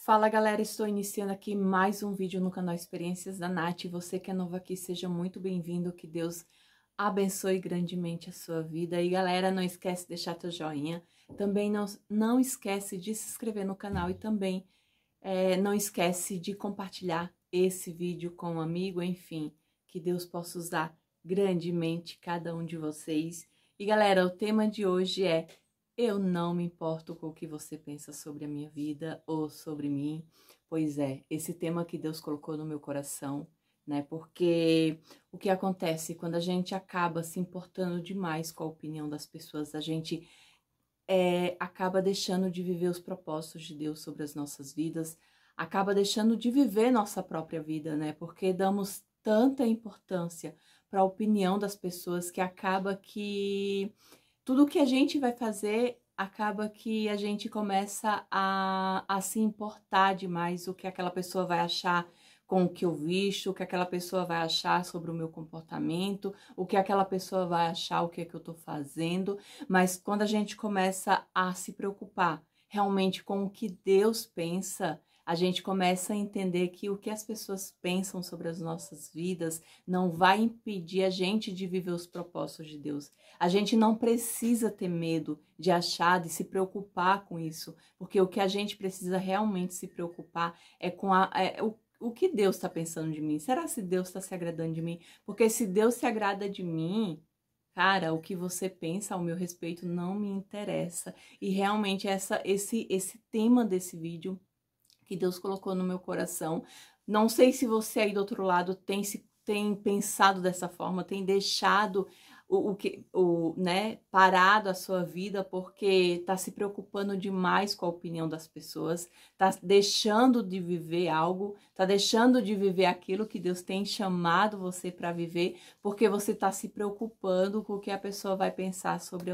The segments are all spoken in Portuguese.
Fala galera, estou iniciando aqui mais um vídeo no canal Experiências da Nath. Você que é novo aqui, seja muito bem-vindo, que Deus abençoe grandemente a sua vida. E galera, não esquece de deixar teu joinha, também não esquece de se inscrever no canal e também não esquece de compartilhar esse vídeo com um amigo, enfim, que Deus possa usar grandemente cada um de vocês. E galera, o tema de hoje é: eu não me importo com o que você pensa sobre a minha vida ou sobre mim. Pois é, esse tema que Deus colocou no meu coração, né? Porque o que acontece quando a gente acaba se importando demais com a opinião das pessoas, a gente acaba deixando de viver os propósitos de Deus sobre as nossas vidas, acaba deixando de viver nossa própria vida, né? Porque damos tanta importância para a opinião das pessoas que acaba que tudo que a gente vai fazer, acaba que a gente começa a se importar demais o que aquela pessoa vai achar com o que eu visto, o que aquela pessoa vai achar sobre o meu comportamento, o que aquela pessoa vai achar, o que é que eu tô fazendo. Mas quando a gente começa a se preocupar realmente com o que Deus pensa, a gente começa a entender que o que as pessoas pensam sobre as nossas vidas não vai impedir a gente de viver os propósitos de Deus. A gente não precisa ter medo de achar, de se preocupar com isso, porque o que a gente precisa realmente se preocupar é com o que Deus está pensando de mim. Será que Deus está se agradando de mim? Porque se Deus se agrada de mim, cara, o que você pensa ao meu respeito não me interessa. E realmente esse tema desse vídeo que Deus colocou no meu coração. Não sei se você aí do outro lado tem pensado dessa forma, tem deixado parado a sua vida porque tá se preocupando demais com a opinião das pessoas, tá deixando de viver algo, tá deixando de viver aquilo que Deus tem chamado você para viver, porque você tá se preocupando com o que a pessoa vai pensar sobre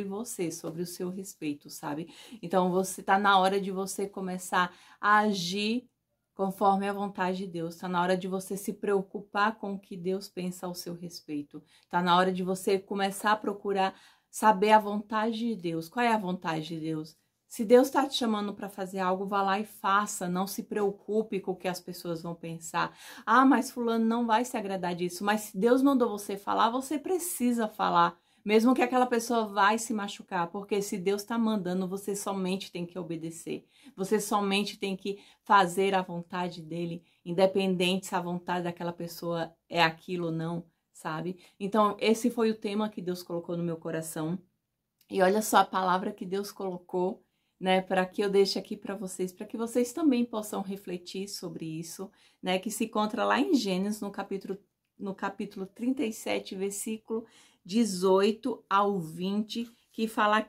você, sobre o seu respeito, sabe? Então você tá na hora de você começar a agir conforme a vontade de Deus. Está na hora de você se preocupar com o que Deus pensa ao seu respeito. Está na hora de você começar a procurar saber a vontade de Deus. Qual é a vontade de Deus? Se Deus está te chamando para fazer algo, vá lá e faça. Não se preocupe com o que as pessoas vão pensar. Ah, mas fulano não vai se agradar disso. Mas se Deus mandou você falar, você precisa falar. Mesmo que aquela pessoa vai se machucar, porque se Deus está mandando, você somente tem que obedecer. Você somente tem que fazer a vontade dele, independente se a vontade daquela pessoa é aquilo ou não, sabe? Então, esse foi o tema que Deus colocou no meu coração. E olha só a palavra que Deus colocou, né, para que eu deixe aqui para vocês, para que vocês também possam refletir sobre isso, né, que se encontra lá em Gênesis, no capítulo 37, versículo 18 ao 20, que fala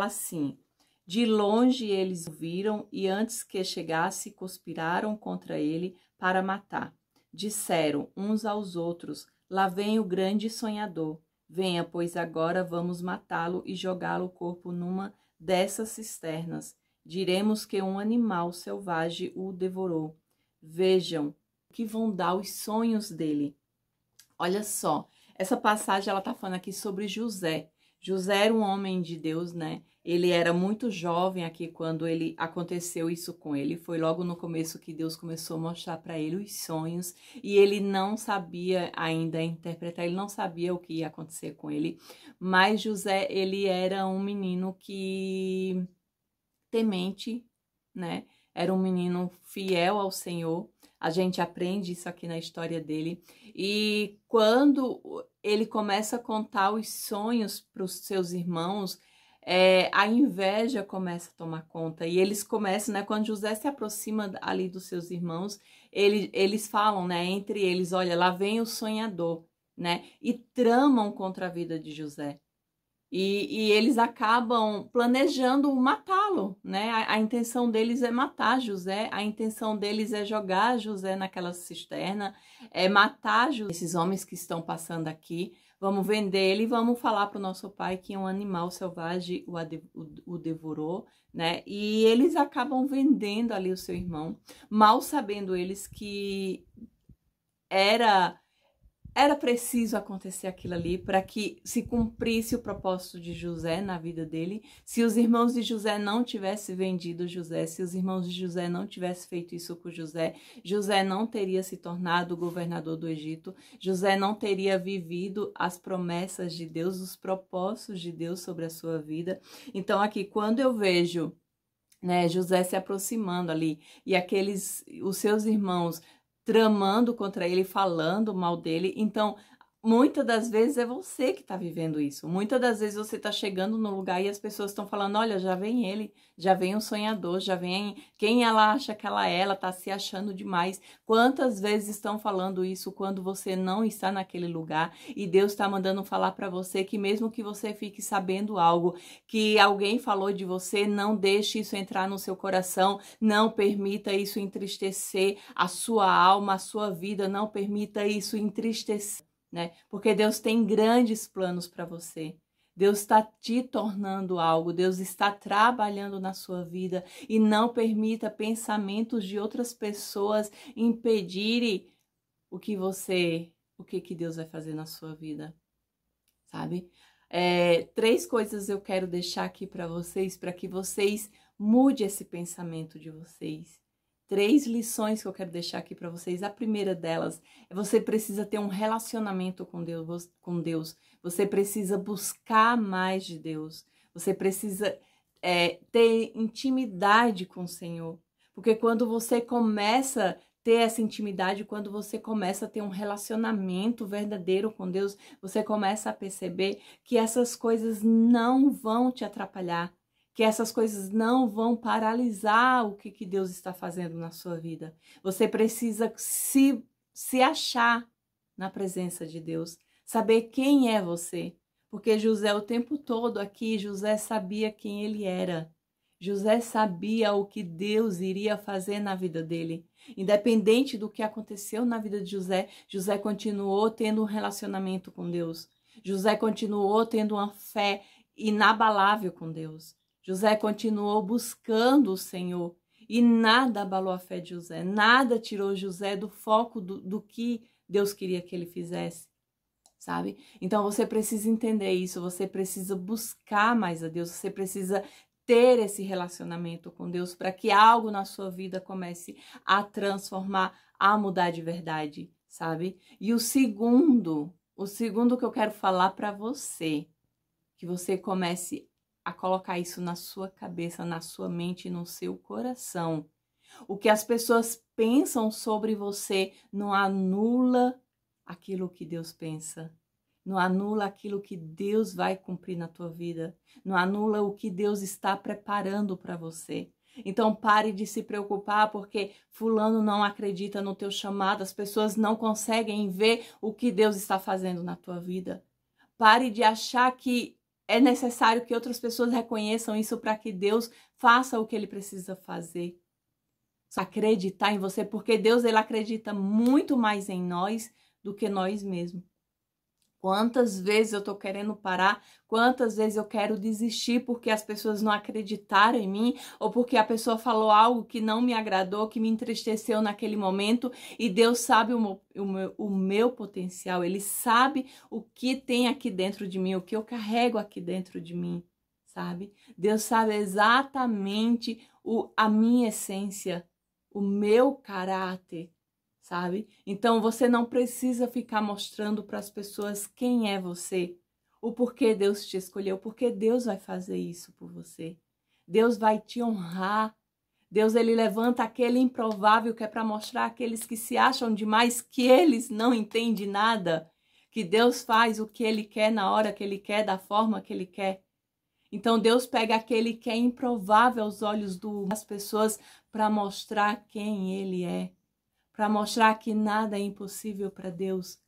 assim: de longe eles o viram e antes que chegasse, conspiraram contra ele para matar. Disseram uns aos outros: lá vem o grande sonhador. Venha, pois agora vamos matá-lo e jogá-lo o corpo numa dessas cisternas. Diremos que um animal selvagem o devorou. Vejam que vão dar os sonhos dele. Olha só, essa passagem ela tá falando aqui sobre José. José era um homem de Deus, né? Ele era muito jovem aqui quando aconteceu isso com ele. Foi logo no começo que Deus começou a mostrar para ele os sonhos e ele não sabia ainda interpretar, ele não sabia o que ia acontecer com ele. Mas José, ele era um menino que temente, né? Era um menino fiel ao Senhor. A gente aprende isso aqui na história dele. E quando ele começa a contar os sonhos para os seus irmãos, a inveja começa a tomar conta. E eles começam, né? Quando José se aproxima ali dos seus irmãos, eles falam, né? Entre eles, olha, lá vem o sonhador, né? E tramam contra a vida de José. E eles acabam planejando matá-lo, né? A intenção deles é matar José, a intenção deles é jogar José naquela cisterna, é matar José. Esses homens que estão passando aqui, vamos vender ele e vamos falar para o nosso pai que um animal selvagem o devorou, né? E eles acabam vendendo ali o seu irmão, mal sabendo eles que era era preciso acontecer aquilo ali para que se cumprisse o propósito de José na vida dele. Se os irmãos de José não tivessem vendido José, se os irmãos de José não tivessem feito isso com José, José não teria se tornado governador do Egito, José não teria vivido as promessas de Deus, os propósitos de Deus sobre a sua vida. Então aqui, quando eu vejo, né, José se aproximando ali e os seus irmãos tramando contra ele, falando mal dele, então muitas das vezes é você que está vivendo isso. Muitas das vezes você está chegando no lugar e as pessoas estão falando, olha, já vem ele, já vem um sonhador, já vem quem ela acha que ela está se achando demais. Quantas vezes estão falando isso quando você não está naquele lugar e Deus está mandando falar para você que mesmo que você fique sabendo algo, que alguém falou de você, não deixe isso entrar no seu coração, não permita isso entristecer a sua alma, a sua vida, não permita isso entristecer, né? Porque Deus tem grandes planos para você. Deus está te tornando algo, Deus está trabalhando na sua vida e não permita pensamentos de outras pessoas impedirem o que Deus vai fazer na sua vida, sabe? 3 coisas eu quero deixar aqui para que vocês mudem esse pensamento de vocês. 3 lições que eu quero deixar aqui para vocês. A primeira delas é você precisa ter um relacionamento com Deus. Você precisa buscar mais de Deus. Você precisa ter intimidade com o Senhor. Porque quando você começa a ter essa intimidade, quando você começa a ter um relacionamento verdadeiro com Deus, você começa a perceber que essas coisas não vão te atrapalhar, que essas coisas não vão paralisar o que Deus está fazendo na sua vida. Você precisa se achar na presença de Deus, saber quem é você. Porque José, o tempo todo aqui, José sabia quem ele era. José sabia o que Deus iria fazer na vida dele. Independente do que aconteceu na vida de José, José continuou tendo um relacionamento com Deus. José continuou tendo uma fé inabalável com Deus. José continuou buscando o Senhor e nada abalou a fé de José, nada tirou José do foco do que Deus queria que ele fizesse, sabe? Então você precisa entender isso, você precisa buscar mais a Deus, você precisa ter esse relacionamento com Deus para que algo na sua vida comece a transformar, a mudar de verdade, sabe? E o segundo que eu quero falar para você, que você comece a colocar isso na sua cabeça, na sua mente e no seu coração. O que as pessoas pensam sobre você não anula aquilo que Deus pensa. Não anula aquilo que Deus vai cumprir na tua vida. Não anula o que Deus está preparando para você. Então pare de se preocupar porque fulano não acredita no teu chamado. As pessoas não conseguem ver o que Deus está fazendo na tua vida. Pare de achar que é necessário que outras pessoas reconheçam isso para que Deus faça o que Ele precisa fazer. Acreditar em você, porque Deus ele acredita muito mais em nós do que nós mesmos. Quantas vezes eu tô querendo parar, quantas vezes eu quero desistir porque as pessoas não acreditaram em mim ou porque a pessoa falou algo que não me agradou, que me entristeceu naquele momento e Deus sabe o meu potencial, Ele sabe o que tem aqui dentro de mim, o que eu carrego aqui dentro de mim, sabe? Deus sabe exatamente a minha essência, o meu caráter, sabe? Então você não precisa ficar mostrando para as pessoas quem é você, o porquê Deus te escolheu, porque Deus vai fazer isso por você. Deus vai te honrar. Deus ele levanta aquele improvável que é para mostrar àqueles que se acham demais que eles não entendem nada, que Deus faz o que ele quer na hora que ele quer, da forma que ele quer. Então Deus pega aquele que é improvável aos olhos das pessoas para mostrar quem ele é. Para mostrar que nada é impossível para Deus,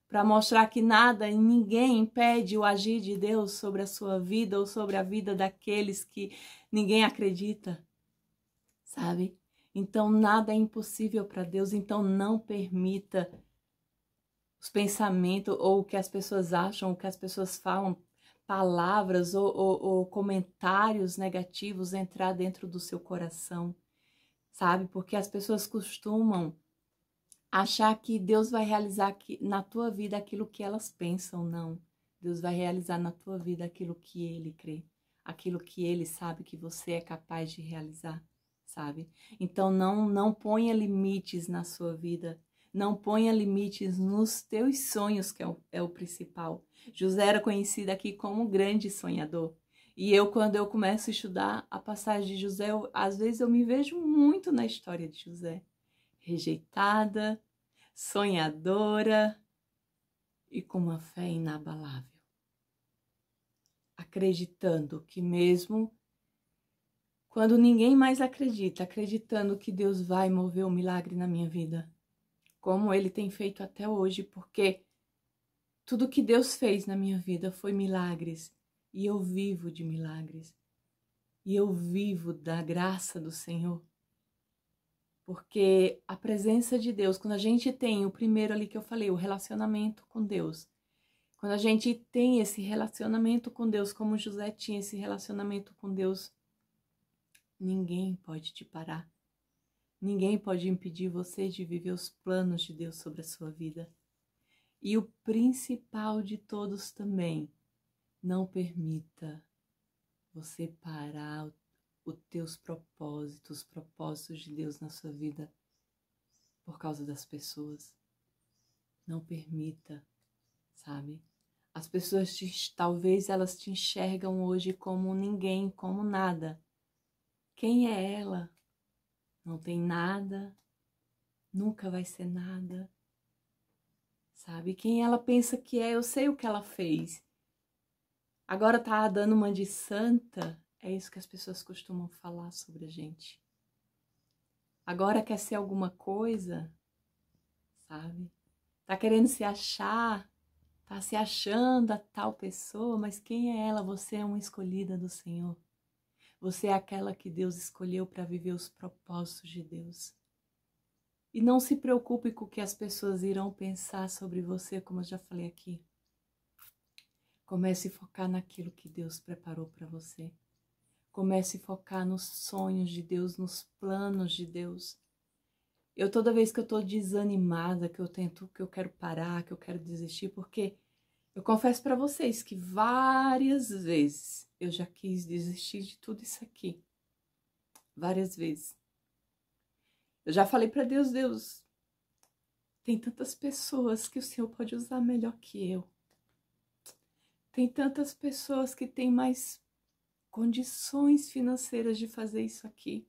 para mostrar que nada e ninguém impede o agir de Deus sobre a sua vida ou sobre a vida daqueles que ninguém acredita, sabe? Então nada é impossível para Deus, então não permita os pensamentos ou o que as pessoas acham, o que as pessoas falam, palavras ou comentários negativos entrar dentro do seu coração, sabe? Porque as pessoas costumam achar que Deus vai realizar na tua vida aquilo que elas pensam, não. Deus vai realizar na tua vida aquilo que Ele crê, aquilo que Ele sabe que você é capaz de realizar, sabe? Então não ponha limites na sua vida, não ponha limites nos teus sonhos, que é o principal. José era conhecido aqui como um grande sonhador. E quando eu começo a estudar a passagem de José, às vezes eu me vejo muito na história de José. Rejeitada, sonhadora e com uma fé inabalável. Acreditando que mesmo quando ninguém mais acredita, acreditando que Deus vai mover um milagre na minha vida, como Ele tem feito até hoje, porque tudo que Deus fez na minha vida foi milagres, e eu vivo de milagres, e eu vivo da graça do Senhor. Porque a presença de Deus, quando a gente tem o primeiro ali que eu falei, o relacionamento com Deus, quando a gente tem esse relacionamento com Deus, como José tinha esse relacionamento com Deus, ninguém pode te parar. Ninguém pode impedir você de viver os planos de Deus sobre a sua vida. E o principal de todos também, não permita você parar os teus propósitos, os propósitos de Deus na sua vida por causa das pessoas. Não permita, sabe? As pessoas talvez elas te enxergam hoje como ninguém, como nada. Quem é ela? Não tem nada, nunca vai ser nada, sabe? Quem ela pensa que é, eu sei o que ela fez. Agora tá dando uma de santa, é isso que as pessoas costumam falar sobre a gente. Agora quer ser alguma coisa, sabe? Tá querendo se achar, tá se achando a tal pessoa, mas quem é ela? Você é uma escolhida do Senhor. Você é aquela que Deus escolheu para viver os propósitos de Deus. E não se preocupe com o que as pessoas irão pensar sobre você, como eu já falei aqui. Comece a focar naquilo que Deus preparou para você. Comece a focar nos sonhos de Deus, nos planos de Deus. Toda vez que eu estou desanimada, que eu quero parar, que eu quero desistir, porque eu confesso para vocês que várias vezes eu já quis desistir de tudo isso aqui. Várias vezes. Eu já falei para Deus, Deus, tem tantas pessoas que o Senhor pode usar melhor que eu. Tem tantas pessoas que têm mais condições financeiras de fazer isso aqui.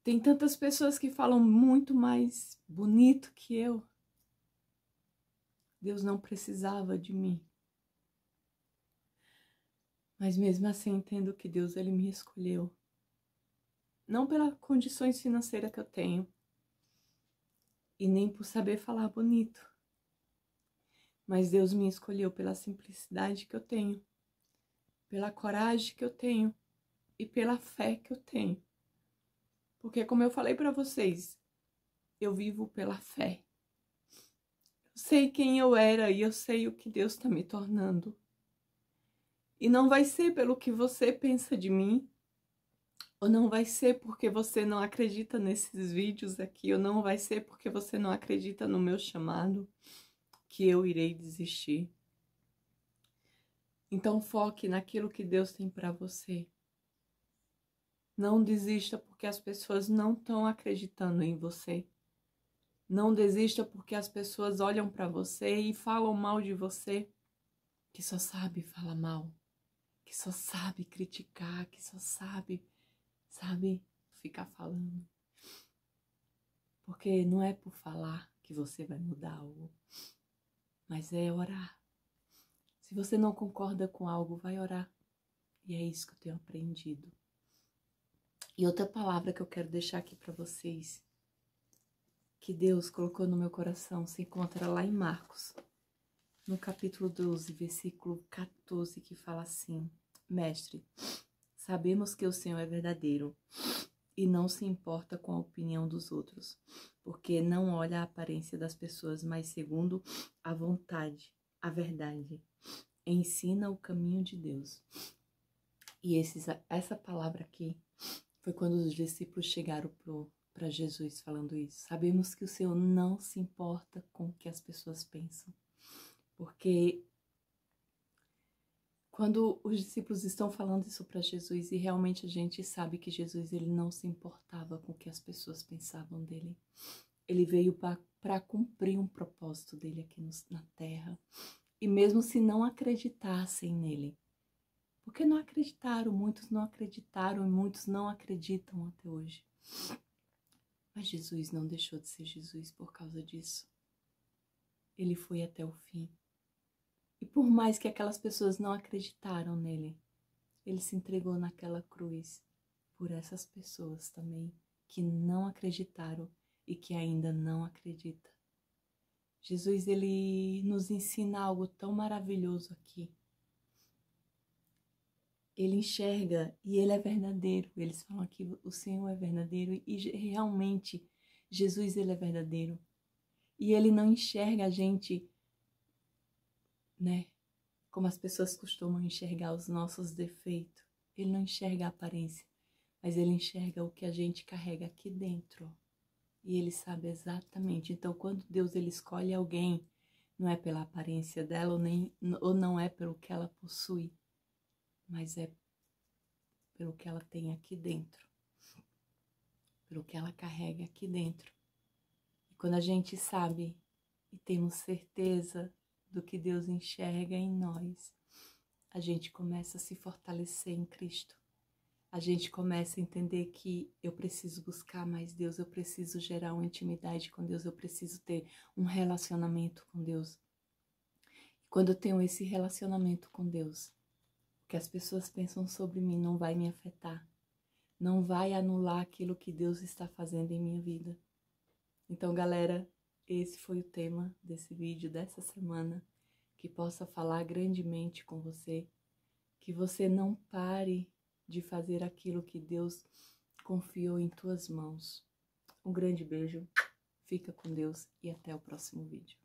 Tem tantas pessoas que falam muito mais bonito que eu. Deus não precisava de mim. Mas mesmo assim entendo que Deus ele me escolheu. Não pelas condições financeiras que eu tenho. E nem por saber falar bonito. Mas Deus me escolheu pela simplicidade que eu tenho. Pela coragem que eu tenho. E pela fé que eu tenho. Porque como eu falei para vocês, eu vivo pela fé. Eu sei quem eu era e eu sei o que Deus está me tornando. E não vai ser pelo que você pensa de mim, ou não vai ser porque você não acredita nesses vídeos aqui, ou não vai ser porque você não acredita no meu chamado, que eu irei desistir. Então foque naquilo que Deus tem para você. Não desista porque as pessoas não estão acreditando em você. Não desista porque as pessoas olham para você e falam mal de você, que só sabe falar mal, que só sabe criticar, que só sabe, ficar falando. Porque não é por falar que você vai mudar algo, mas é orar. Se você não concorda com algo, vai orar. E é isso que eu tenho aprendido. E outra palavra que eu quero deixar aqui para vocês, que Deus colocou no meu coração, se encontra lá em Marcos, no capítulo 12, versículo 14, que fala assim: Mestre, sabemos que o Senhor é verdadeiro e não se importa com a opinião dos outros, porque não olha a aparência das pessoas, mas segundo a vontade, a verdade, ensina o caminho de Deus. E essa palavra aqui foi quando os discípulos chegaram para Jesus falando isso. Sabemos que o Senhor não se importa com o que as pessoas pensam. Porque quando os discípulos estão falando isso para Jesus, e realmente a gente sabe que Jesus ele não se importava com o que as pessoas pensavam dele. Ele veio para cumprir um propósito dele aqui na terra. E mesmo se não acreditassem nele, porque não acreditaram, muitos não acreditaram e muitos não acreditam até hoje. Mas Jesus não deixou de ser Jesus por causa disso. Ele foi até o fim. E por mais que aquelas pessoas não acreditaram nele, ele se entregou naquela cruz por essas pessoas também que não acreditaram e que ainda não acreditam. Jesus, ele nos ensina algo tão maravilhoso aqui. Ele enxerga e ele é verdadeiro. Eles falam que o Senhor é verdadeiro e realmente Jesus ele é verdadeiro. E ele não enxerga a gente, né? Como as pessoas costumam enxergar os nossos defeitos. Ele não enxerga a aparência, mas ele enxerga o que a gente carrega aqui dentro. E ele sabe exatamente. Então, quando Deus ele escolhe alguém, não é pela aparência dela ou não é pelo que ela possui, mas é pelo que ela tem aqui dentro, pelo que ela carrega aqui dentro. E quando a gente sabe e temos certeza do que Deus enxerga em nós, a gente começa a se fortalecer em Cristo. A gente começa a entender que eu preciso buscar mais Deus, eu preciso gerar uma intimidade com Deus, eu preciso ter um relacionamento com Deus. E quando eu tenho esse relacionamento com Deus, o que as pessoas pensam sobre mim não vai me afetar, não vai anular aquilo que Deus está fazendo em minha vida. Então, galera, esse foi o tema desse vídeo, dessa semana, que possa falar grandemente com você, que você não pare de fazer aquilo que Deus confiou em tuas mãos. Um grande beijo, fica com Deus e até o próximo vídeo.